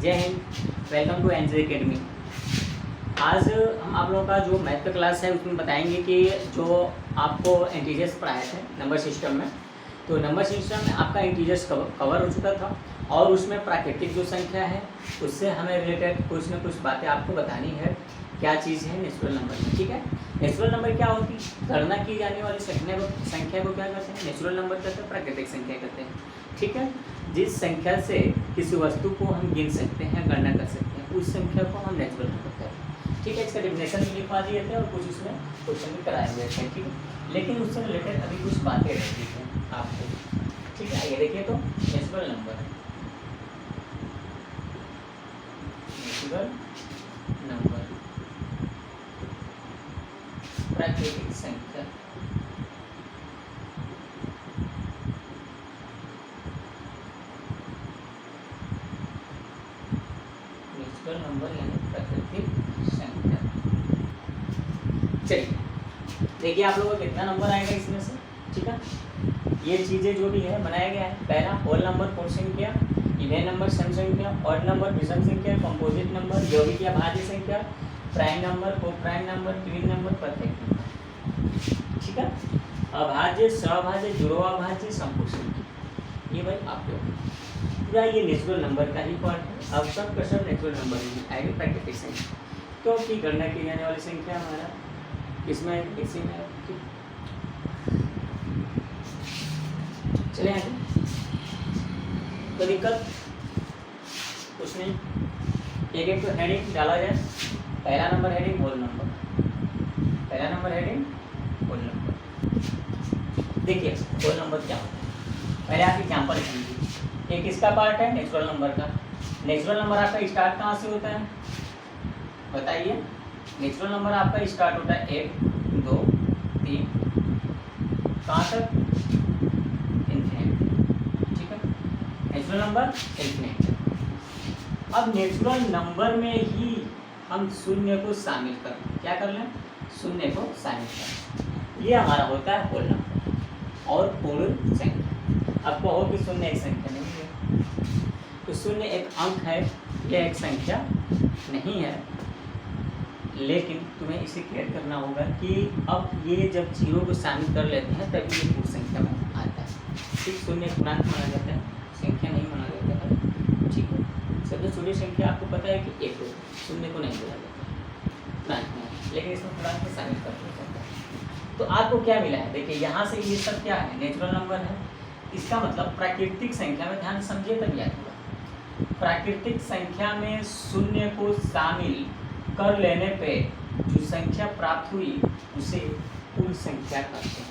जय हिंद, welcome to N J Academy. आज हम आप लोगों का जो मैथ का क्लास है उसमें बताएंगे कि जो आपको इंटीजर्स पढ़ाए थे नंबर सिस्टम में, तो नंबर सिस्टम में आपका इंटीजर्स कवर हो चुका था और उसमें प्राकृतिक जो संख्या है उससे हमें रिलेटेड कुछ न कुछ बातें आपको बतानी है। क्या चीज़ है नेचुरल नंबर में, ठीक है। नेचुरल नंबर क्या होती है? गणना की जाने वाली संख्या को क्या कहते हैं? नेचुरल नंबर कहते हैं, प्राकृतिक संख्या कहते हैं, ठीक है। जिस संख्या से किसी वस्तु को हम गिन सकते हैं, गणना कर सकते हैं, उस संख्या को हम नेचुरल नंबर कहते हैं, ठीक है। इसका डेफिनेशन भी लिखवा दिए थे और कुछ इसमें क्वेश्चन भी कराए हुए थे, ठीक है। लेकिन उससे रिलेटेड अभी कुछ बातें रहती हैं आपको, ठीक है। आइए देखिए, तो नेचुरल नंबर प्राकृतिक संख्या, नेचुरल नंबर यानी प्राकृतिक संख्या। चलिए देखिए आप लोगों को कितना नंबर आएगा इसमें से, ठीक है। ये चीज़ें जो भी है बनाया गया है। पहला होल नंबर पूर्ण संख्या, इवन नंबर सम संख्या, ऑड नंबर विषम संख्या, कंपोजिट नंबर, यौगिक या भाज्य संख्या, प्राइम नंबर, को prime number, twin number, perfect number, ठीक है। अभाज्य, सभाज्य, जुड़वाभाज्य, संपूर्ण संख्या, ये भाई आप लोग पूरा ये नेचुरल नंबर का ही पार्ट है। अब सब का सब नेचुरल नंबर ही आएगा, प्राकृतिक संख्या। तो की गणना की जाने वाली संख्या हमारा इसमें इसी में, चले आगे। तो दिक्कत कुछ नहीं, एक एक तो हेडिंग डाला जाए। पहला नंबर हेडिंग होल नंबर, पहला नंबर हेडिंग होल नंबर। देखिए होल नंबर क्या होता है, पहले आप एग्जाम्पल समझिए। एक इसका पार्ट है नेचुरल नंबर का। नेचुरल नंबर आपका स्टार्ट कहाँ से होता है बताइए? नेचुरल नंबर आपका स्टार्ट होता है 1, 2, 3, कहाँ तक? इन्फिनिट, ठीक है। Natural number infinite. अब नेचुरल नंबर में ही हम शून्य को शामिल कर, क्या कर लें? शून्य को शामिल कर, ये हमारा होता है होल नंबर। और पूर्ण संख्या, अब कहो कि शून्य एक संख्या नहीं है, तो शून्य एक अंक है, यह एक संख्या नहीं है। लेकिन तुम्हें इसे क्लियर करना होगा कि अब ये जब जीरो को शामिल कर लेते हैं तभी ये पूर्ण संख्या में आता है, ठीक। शून्य पूर्णांक माना जाता है, संख्या नहीं माना जाता है, ठीक है। सबसे छोटी संख्या आपको पता है कि 1 हो, शून्य को नहीं बोला जाता है पूर्णांक में, लेकिन इसमें पूर्णांक में शामिल कर दिया जाता है। तो आपको क्या मिला है? देखिए यहाँ से ये सब क्या है? नेचुरल नंबर है। इसका मतलब प्राकृतिक संख्या में, ध्यान समझिए तब याद होगा। प्राकृतिक संख्या में शून्य को शामिल कर लेने पे जो संख्या प्राप्त हुई उसे पूर्ण संख्या कहते हैं,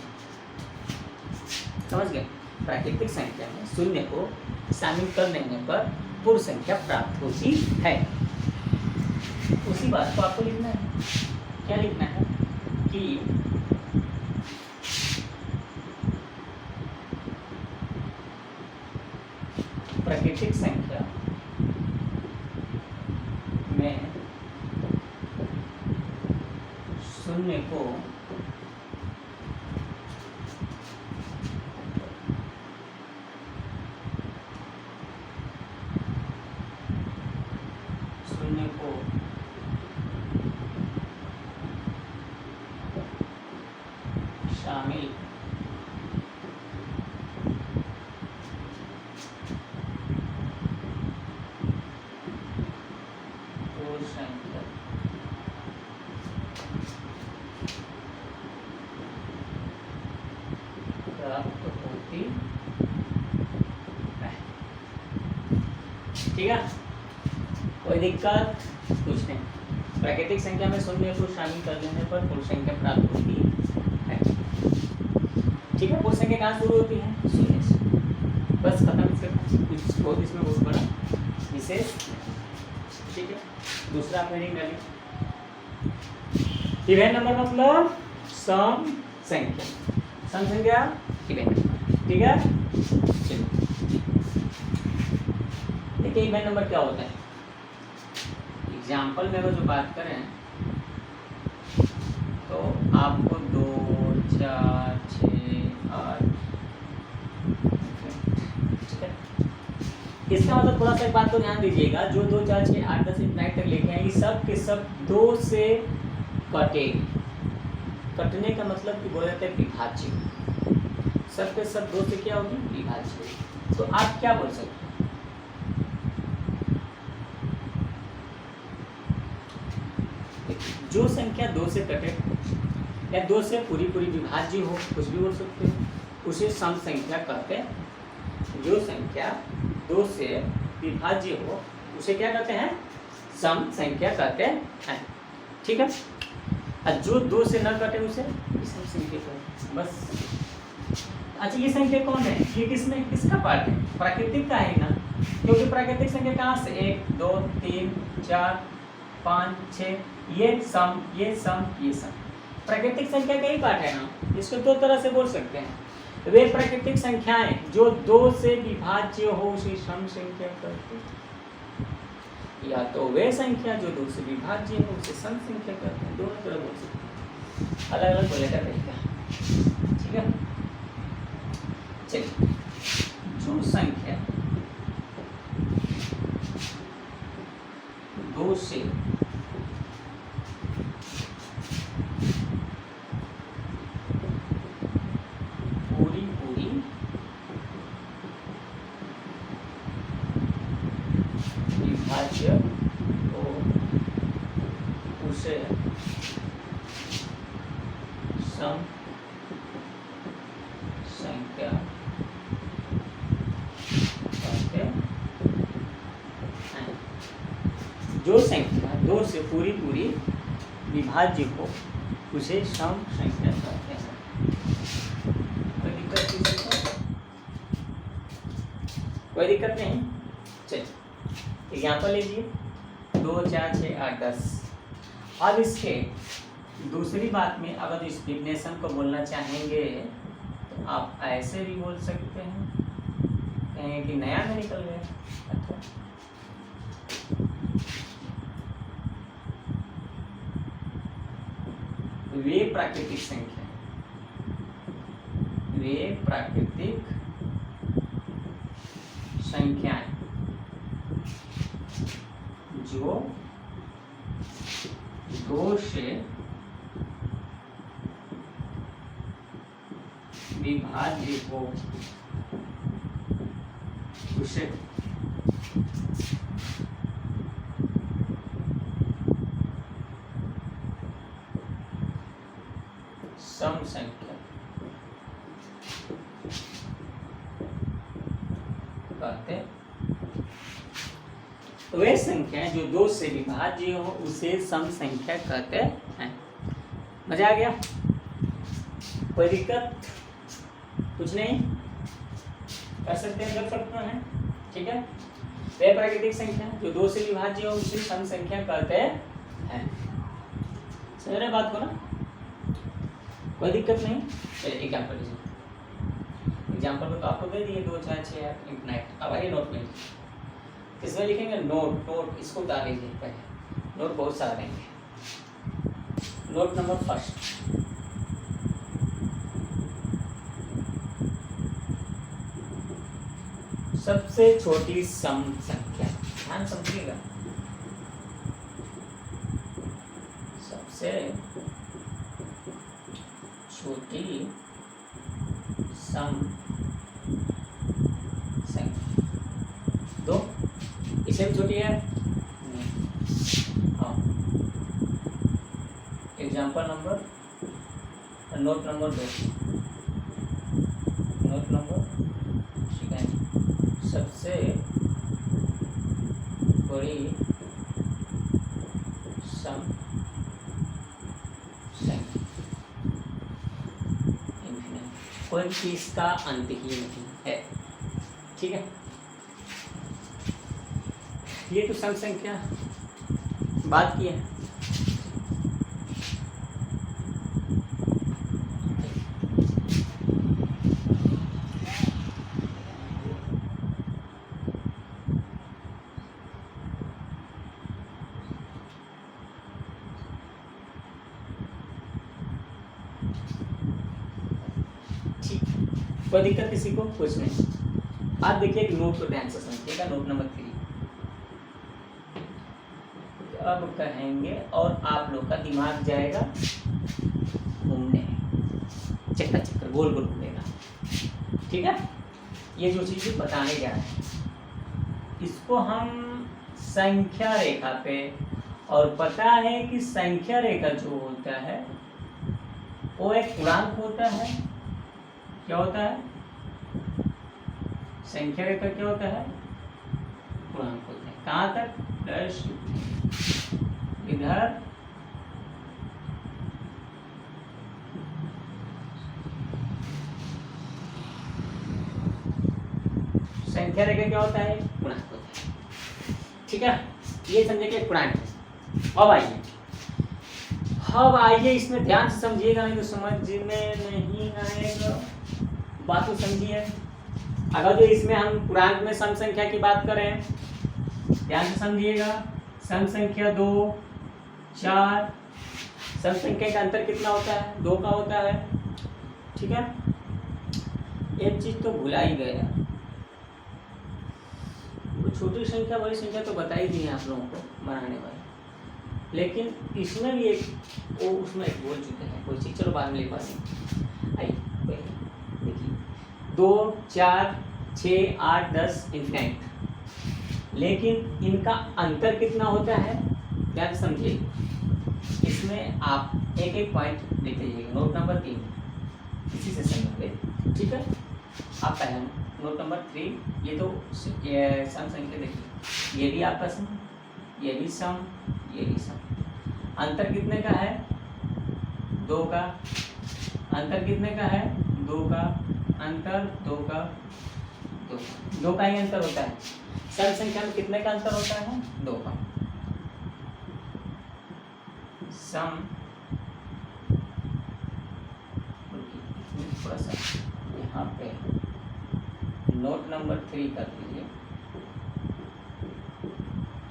समझ गए? प्राकृतिक संख्या में शून्य को शामिल कर लेने पर पूर्ण संख्या प्राप्त होती है। उसी बात को आपको लिखना है। क्या लिखना है कि प्राकृतिक संख्या में शून्य को शामिल पूर्ण संख्या प्राप्त होती है, ठीक है। कोई दिक्कत कुछ नहीं। प्राकृतिक संख्या में शून्य को शामिल कर लेने पर पूर्ण संख्या प्राप्त होती है, ठीक है। पूर्ण संख्या कहाँ शुरू होती है? शून्य से, बस खत्म। इसका कुछ बहुत इसमें बहुत बड़ा विशेष, ठीक है। दूसरा आप हेडिंग डालिए, इवन नंबर मतलब सम संख्या, सम संख्या इवन नंबर, ठीक है। चलिए देखिए इवन नंबर क्या होता है। एग्जाम्पल में अगर जो बात करें तो आपको 2, 4, 6, 8, ठीक है। इसका मतलब थोड़ा सा एक बात को ध्यान दीजिएगा, जो 2 4 6 8 10 इनफिनाइट तक लिखे हैं ये सब के सब 2 से कटे। कटने का मतलब कि बोला जाता है विभाज्य। सब के सब 2 से क्या होगी? विभाज्य। तो आप क्या बोल सकते हैं? जो संख्या 2 से कटे या 2 से पूरी पूरी विभाज्य हो, कुछ भी बोल सकते हो, उसे सम संख्या कहते हैं। जो संख्या 2 से विभाज्य हो उसे क्या कहते हैं? सम संख्या कहते हैं। ठीक है। और जो 2 से न कटे उसे सम संख्या कहते हैं। बस। अच्छा, ये संख्या कौन है? ये किसका पार्ट है? प्राकृतिक का है ना, क्योंकि प्राकृतिक संख्या कहाँ से 1 2 3 4 5 6 ये सम ये सम प्राकृतिक संख्या का ही पार्ट है ना। इसको 2 तरह से बोल सकते हैं। वे प्राकृतिक संख्याएं जो 2 से विभाज्य हो उसे सम संख्या कहते हैं, या तो वे संख्या जो 2 से विभाज्य हो उसे सम संख्या कहते हैं। दोनों तरह बोल सकते हैं, अलग अलग बोले का तरीका। ठीक है। चलिए, जो संख्या 2 से विभाज्य हो उसे सम संख्या कहते हैं। जो संख्या 2 से पूरी पूरी विभाज्य हो उसे सम संख्या कहते हैं। कोई दिक्कत नहीं। चलिए एग्जाम्पल लीजिए, 2 4 6 8 10। अब इसके दूसरी बात में अगर इस डिफिनेशन को बोलना चाहेंगे तो आप ऐसे भी बोल सकते हैं, कहेंगे कि नया में निकल गया। अच्छा, वे प्राकृतिक संख्या, वे प्राकृतिक संख्याएं जो 2 से विभाज्य हो उसे सम संख्या कहते हैं। वे संख्या जो 2 से विभाज्य हो उसे सम संख्या कहते हैं। मजा आ गया? कोई दिक्कत? कुछ नहीं? कर सकते हैं, कर सकते हैं। ठीक है। वे प्राकृतिक संख्या जो 2 से विभाज्य हो उसे सम संख्या कहते हैं। समझ रहे बात को ना? कोई दिक्कत नहीं। चलिए एग्जाम्पल लीजिए। एग्जाम्पल तो आपको दे दिए 2 4 6 8 इनफिनाइट। अब आइए नोट में, इसमें लिखेंगे नोट, इसको उतार लीजिए पहले। नोट बहुत सारा देंगे। नोट नंबर फर्स्ट, सबसे छोटी सम संख्या, ध्यान समझिएगा, सबसे छोटी सम संख्या 2, इससे भी छोटी है। हाँ, example number, note number 2, note number second, सबसे बड़ी सम संख्या इन्फिनिट, कोई चीज का अंत ही नहीं है। ठीक है। ये तो सम संख्या बात की है। ठीक, कोई दिक्कत किसी को? कुछ नहीं। आप देखिए एक नोट को ध्यान से समझिएगा, नोट नंबर 3। अब कहेंगे और आप लोग का दिमाग जाएगा घूमने, चक्कर गोल गोल घूमेगा, ठीक है। ये जो चीज़ें बताने जा रहे हैं इसको हम संख्या रेखा पे, और पता है कि संख्या रेखा जो होता है वो एक पूर्णांक होता है। क्या होता है? संख्या रेखा क्या होता है? पूर्णांक होता है। कहाँ तक? प्लस इधर संख्या रेखा क्या होता है? पूर्णांक होता है, ठीक है। ये समझे कि पूर्णांक है। अब आइए इसमें ध्यान से समझिएगा, नहीं तो समझ में नहीं आएगा। बात तो समझिए। अगर जो इसमें हम पूर्णांक में सम संख्या की बात करें, ध्यान से समझिएगा। सम संख्या 2, 4, सम संख्या का अंतर कितना होता है? 2 का होता है, ठीक है। एक चीज तो भुला ही गया, वो छोटी संख्या बड़ी संख्या तो बता ही दी है आप लोगों को बनाने वाले, लेकिन इसमें भी एक वो उसमें एक बोल चुके हैं कोई चीज, चलो बाद में लिखवा दें। आइए देखिए 2, 4, 6, 8, 10 इनफिनाइट, लेकिन इनका अंतर कितना होता है? ध्यान समझिए। इसमें आप एक एक पॉइंट लिख लीजिएगा, नोट नंबर 3 इसी से संबंधित, ठीक है। आप पहला नोट नंबर 3, ये तो सम संख्या देखिए, ये भी आपका सम, ये भी सम, ये भी सम। अंतर कितने का है? 2 का। अंतर कितने का है? 2 का। अंतर 2 का, 2 का ही अंतर होता है। सम संख्या में कितने का अंतर होता है? 2 का। सम थोड़ा सा यहाँ पे नोट नंबर 3 कर दीजिए।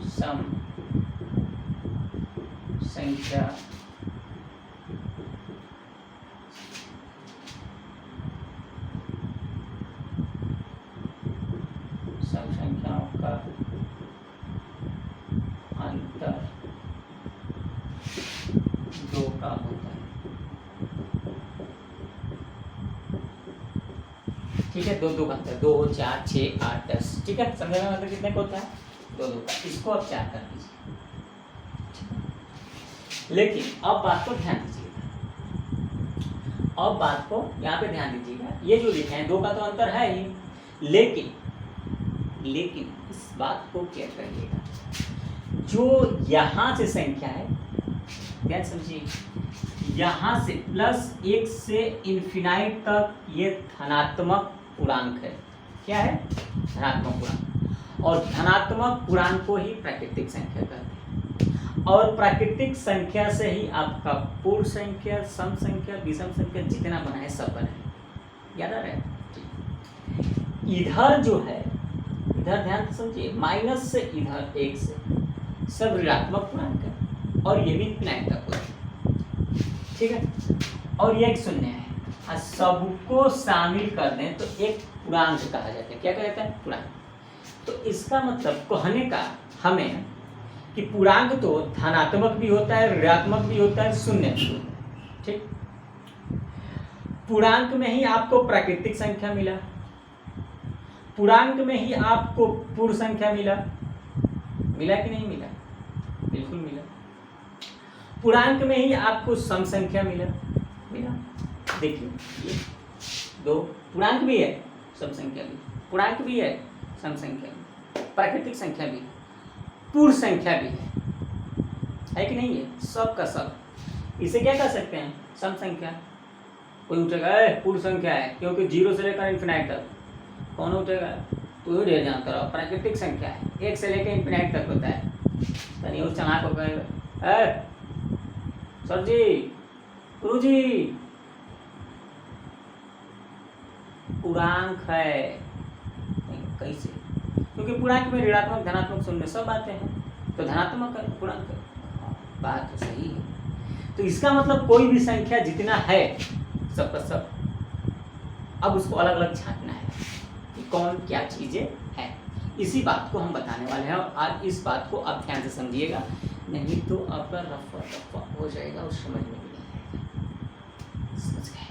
सम संख्या सम संख्याओं का अंतर 2 का होता है, ठीक है। 2 का अंतर, 2, 4, 6, 8, 10, ठीक है। समझने में अंतर कितने का होता है? 2 का। इसको अब 4 कर दीजिए। लेकिन अब बात को ध्यान दीजिएगा, अब बात को यहाँ पे ध्यान दीजिएगा। ये जो लिखे हैं 2 का तो अंतर है ही, लेकिन इस बात को क्या करिएगा, जो यहाँ से संख्या है, ध्यान समझिए, यहाँ से +1 से इन्फिनाइट तक ये धनात्मक पूर्णांक है। क्या है? धनात्मक पूर्णांक। और धनात्मक पूर्णांक को ही प्राकृतिक संख्या कहते हैं। और प्राकृतिक संख्या से ही आपका पूर्ण संख्या, सम संख्या, विषम संख्या जितना बना है सब बना है। याद आ रहा है? इधर जो है, इधर ध्यान से समझिए, माइनस से इधर 1 से सब ऋणात्मक पूर्णांक है, और ये भी इन्फिनाइट तक होता है, ठीक है। और ये एक शून्य है। सबको शामिल कर दें तो एक पूर्णांक कहा जाता है। क्या कहा जाता है? पूर्णांक। तो इसका मतलब कहने का हमें कि पूर्णांक तो धनात्मक भी होता है, ऋणात्मक भी होता है, शून्य भी होता है, ठीक। पूर्णांक में ही आपको प्राकृतिक संख्या मिला, पूर्णांक में ही आपको पूर्ण संख्या मिला कि नहीं मिला? बिल्कुल मिला। पूर्णांक में ही आपको सम संख्या मिला। देखिए ये 2 पूर्णांक भी है, सम संख्या भी, पूर्णांक भी है, सम संख्या भी, प्राकृतिक संख्या भी, पूर्ण संख्या भी है कि नहीं है? सब का सब। इसे क्या कह सकते हैं? सम संख्या। कोई उठेगा पूर्ण संख्या है, क्योंकि 0 से लेकर इन्फिनाइट तक। कौन उठेगा? तू ही रह जानता रहो, प्राकृतिक संख्या है, 1 से लेकर इन्फिनाइट तक होता है। तनी उस चना को कहेगा सर जी, गुरु जी, पूर्णांक है। कैसे? क्योंकि पूर्णांक में ऋणात्मक, धनात्मक, शून्य सब आते हैं, तो धनात्मक है पूर्णांक। बात तो सही है। तो इसका मतलब कोई भी संख्या जितना है सब का सब, अब उसको अलग अलग छांटना है। कौन क्या चीज़ें हैं, इसी बात को हम बताने वाले हैं। और आज इस बात को आप ध्यान से समझिएगा, नहीं तो आपका रफा हो जाएगा और समझ में नहीं आएगा। समझ गए?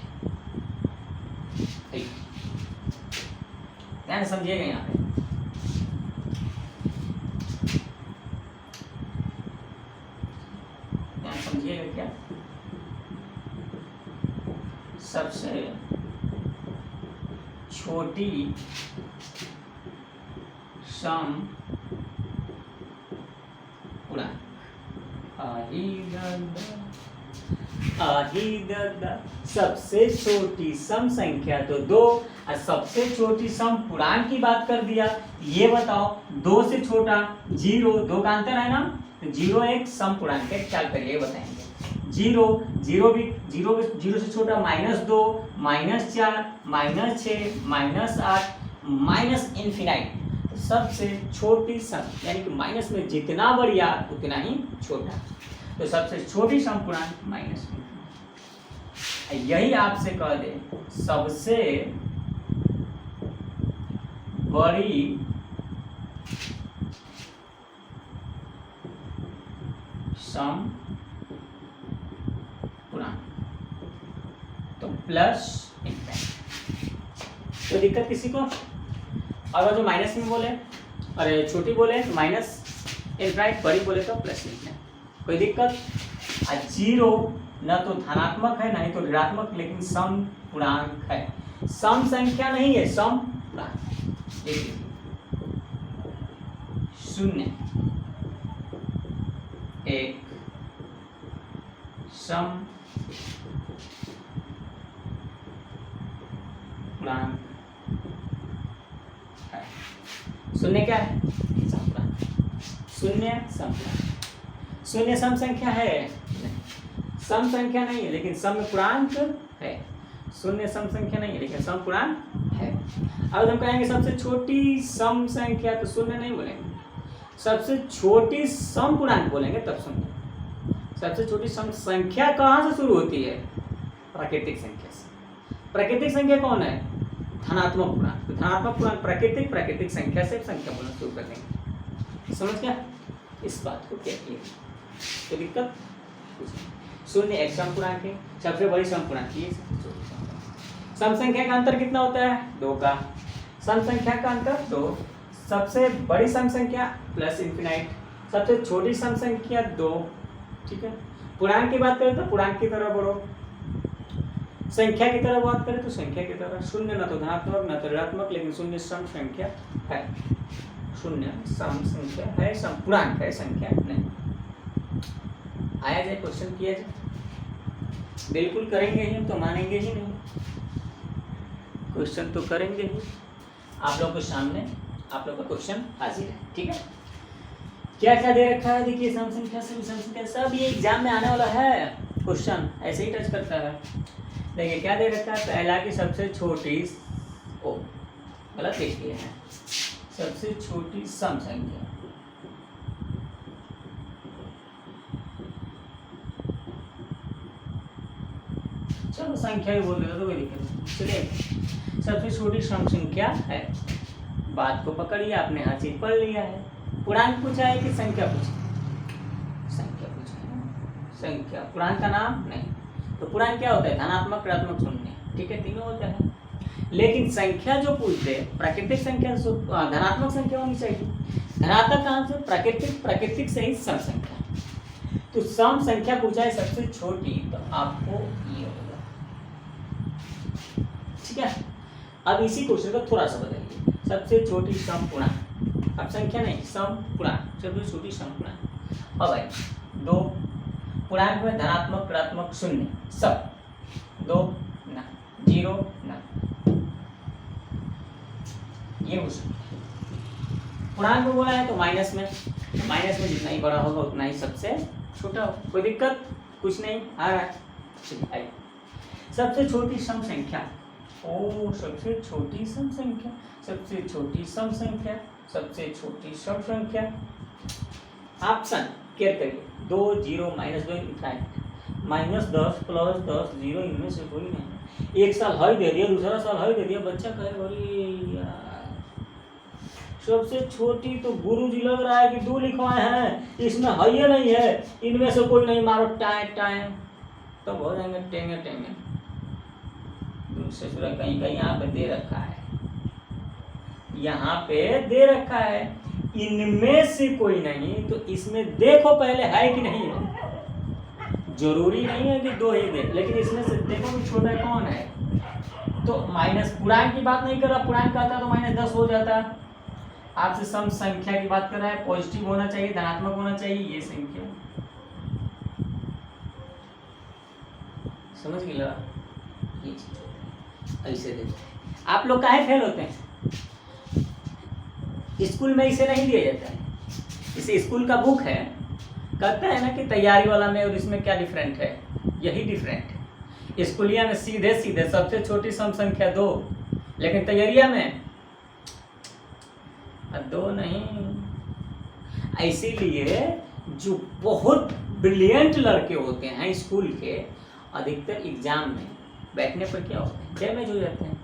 ध्यान से समझिएगा। यहाँ पे ध्यान समझिएगा क्या, सबसे छोटी सम पूर्णांक सबसे छोटी सम संख्या तो 2, और सबसे छोटी सम पूर्णांक की बात कर दिया। ये बताओ 2 से छोटा 0, 2 का अंतर है ना, 0 एक सम पूर्णांक है, ख्याल करिए बताएंगे। 0 से छोटा -2, -4, -6, -8, -इन्फिनाइट। सबसे छोटी सम यानी कि माइनस में जितना बढ़िया उतना ही छोटा, तो सबसे छोटी सम पूर्णांक माइनस। यही आपसे कह दे सबसे बड़ी सम पूर्णांक तो प्लस इनफिनिटी। तो दिक्कत किसी को? अगर जो माइनस में बोले, अरे छोटी बोले तो माइनस इनफिनिटी, बड़ी बोले तो प्लस इनफिनिटी, कोई दिक्कत? 0 न तो धनात्मक है ना ही तो ऋणात्मक, लेकिन सम पूर्णांक है। सम संख्या नहीं है, सम पूर्णांक। देखिए 0 एक सम पूर्णांक है। 0 क्या है? सम पूर्णांक। 0 सम पूर्णांक। 0 सम संख्या है? सम संख्या नहीं है, लेकिन सम पूर्णांक है। 0 सम संख्या नहीं है, लेकिन सम पूर्णांक है। अब हम कहेंगे सबसे छोटी सम संख्या, तो 0 नहीं बोलेंगे, सबसे छोटी सम पूर्णांक बोलेंगे, तब सुनिए। सबसे छोटी सम संख्या कहाँ से शुरू होती है? प्राकृतिक संख्या से। प्राकृतिक संख्या कौन है? धनात्मक पूर्णांक। तो धनात्मक पूर्णांक प्राकृतिक संख्या से संख्या बोलना शुरू कर देंगे। समझ गया? इस बात को क्या किया, तो दिक्कत 0 एक सम पूर्णांक है, सबसे बड़ी सम पूर्णांक ये। सम संख्या का अंतर कितना होता है? 2 का। सम संख्या का अंतर 2, सबसे बड़ी सम संख्या प्लस इनफिनाइट, सबसे छोटी सम संख्या 2। ठीक है, पूर्णांक की बात करें तो पूर्णांक की तरह बढ़ो, संख्या की तरह बात करें तो संख्या की तरह। 0 न तो धनात्मक न तो ऋणात्मक, लेकिन 0 सम संख्या है। 0 सम संख्या है, सम पूर्णांक है, संख्या नहीं। आया जाए क्वेश्चन किया जाए, बिल्कुल करेंगे ही, तो मानेंगे ही नहीं, क्वेश्चन तो करेंगे ही। आप लोगों के सामने आप लोग का क्वेश्चन हाजिर है। ठीक है, क्या क्या दे रखा है? देखिए सम संख्या से विषम संख्या सब ये एग्जाम में आने वाला है, क्वेश्चन ऐसे ही टच करता है। देखिए क्या दे रखा है? पहला की सबसे छोटी, ओ गलत लिख दिए हैं, सबसे छोटी सम संख्या। चलो संख्या ही बोल रहे हो तो कोई दिक्कत नहीं। चलिए सबसे छोटी सम संख्या है, बात को पकड़िए, आपने हर चीज पढ़ लिया है। पूर्णांक पूछा है कि संख्या पूछा? संख्या पूछा है। संख्या पूर्णांक का नाम नहीं, तो पूर्णांक क्या होता है? धनात्मक, ऋणात्मक, शून्य। ठीक है, तीनों होता है। लेकिन संख्या जो पूछते हैं प्राकृतिक संख्या, धनात्मक संख्या होनी चाहिए। धनात्मक कहाँ से? प्राकृतिक से ही सम संख्या। तो सम संख्या पूछा है सबसे छोटी, तो आपको ये होगा। ठीक है, अब इसी क्वेश्चन को थोड़ा सा बदलिए, सबसे छोटी सम पूर्णांक, अब संख्या नहीं, सम पूर्णांक, सबसे छोटी सम पूर्णांक। अब आइए 2 पूर्णांक में धनात्मक, ऋणात्मक, शून्य सब, 2 ना, 0 ना, ये पूर्णांक में बोला है तो माइनस में जितना ही बड़ा होगा उतना ही सबसे छोटा होगा। कोई दिक्कत कुछ नहीं आ रहा है? चलिए सबसे छोटी सम संख्या, ओ सबसे छोटी सम संख्या, सबसे छोटी सम संख्या, सबसे छोटी सम संख्या। ऑप्शन केयर करिए, 2 0 -2 इनफाइनाइट, -10 + 10 0, इनमें से कोई नहीं। एक साल हाई दे दिया, दूसरा साल हाई दे दिया, बच्चा कहे भाई यार सबसे छोटी तो गुरुजी लग रहा है कि 2 लिखवाए हैं, इसमें है ही नहीं है, इनमें से कोई नहीं, मारो टाए टाए, तब हो जाएंगे टेंगे टेंगे। दूसरे सूरत कहीं कहीं यहाँ पे दे रखा है, यहाँ पे दे रखा है, इनमें से कोई नहीं, तो इसमें देखो पहले है कि नहीं है। जरूरी नहीं है कि 2 ही दे, लेकिन इसमें से देखो कि छोटा कौन है। तो माइनस, पूर्णांक की बात नहीं कर रहा, पूर्णांक कहता तो -10 हो जाता। आपसे सम संख्या की बात कर रहा है, पॉजिटिव होना चाहिए, धनात्मक होना चाहिए, ये संख्या समझ गया। ये चीज ऐसे देखो, आप लोग काहे फेल होते हैं? स्कूल में इसे नहीं दिया जाता है। इसे स्कूल का बुक है, कहता है ना कि तैयारी वाला में और इसमें क्या डिफरेंट है, यही डिफरेंट है। स्कूलिया में सीधे सीधे सबसे छोटी सम संख्या 2, लेकिन तैयारिया में 2 नहीं। इसीलिए जो बहुत ब्रिलियंट लड़के होते हैं स्कूल के, अधिकतर एग्जाम में बैठने पर क्या होते हैं, डैमेज हो जाते हैं।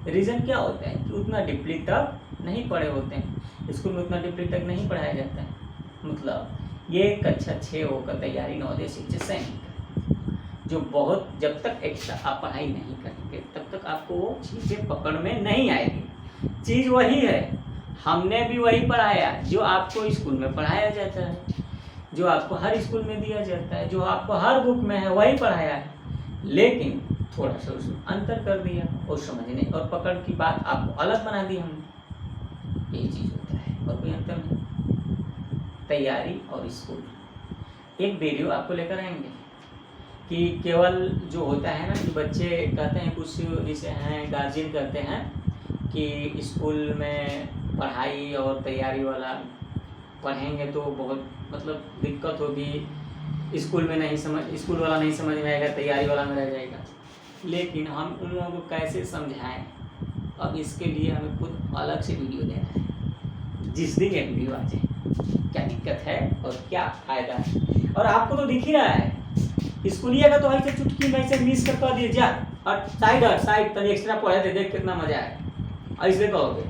रीज़न क्या होता है कि उतना डीपली तक नहीं पढ़े होते हैं, स्कूल में उतना डीपली तक नहीं पढ़ाया जाता है। मतलब ये कक्षा 6 होकर तैयारी नवोदय शिक्षा सैनिक, जो बहुत जब तक एक्स्ट्रा आप पढ़ाई नहीं करेंगे तब तक आपको वो चीज़ें पकड़ में नहीं आएगी। चीज़ वही है, हमने भी वही पढ़ाया जो आपको स्कूल में पढ़ाया जाता है, जो आपको हर स्कूल में दिया जाता है, जो आपको हर बुक में है वही पढ़ाया है, लेकिन थोड़ा सा उसमें अंतर कर दिया और समझने और पकड़ की बात आपको अलग बना दी हमने। यही चीज़ होता है और कोई अंतर नहीं। तैयारी और स्कूल, एक वीडियो आपको लेकर आएंगे कि केवल जो होता है ना कि बच्चे कहते हैं, कुछ जैसे हैं गार्जियन कहते हैं कि स्कूल में पढ़ाई और तैयारी वाला पढ़ेंगे तो बहुत मतलब दिक्कत होगी, स्कूल में नहीं समझ, स्कूल वाला नहीं समझ में आएगा, तैयारी वाला में रह जाएगा। लेकिन हम उन लोगों को कैसे समझाएं, अब इसके लिए हमें खुद अलग से वीडियो देना है। जिस दिन ये वीडियो आ जाए क्या दिक्कत है और क्या फायदा है, और आपको तो दिख ही रहा है। स्कूलिया का तो ऐसे चुटकी में ऐसे मिस कर दिए जा, और साइड तक एक्स्ट्रा पढ़े थे, देख कितना मजा आया, ऐसे कहोगे।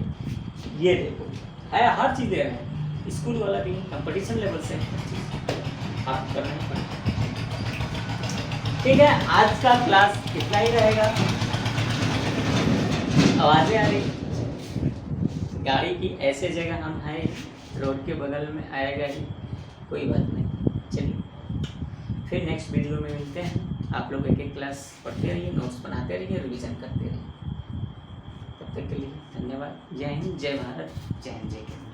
ये देखो है, हर चीज़ दे रहे हैं, स्कूल वाला भी कंपटीशन लेवल से आप करना पड़ेगा। ठीक है, आज का क्लास इतना ही रहेगा। आवाज़ें आ रही, गाड़ी की ऐसे जगह हम हैं, रोड के बगल में आएगा ही, कोई बात नहीं। चलिए फिर नेक्स्ट वीडियो में मिलते हैं। आप लोग एक एक क्लास पढ़ते रहिए, नोट्स बनाते रहिए, रिवीजन करते रहिए। तब तक के लिए धन्यवाद। जय हिंद, जय भारत, जय हिंद, जय केंद्र।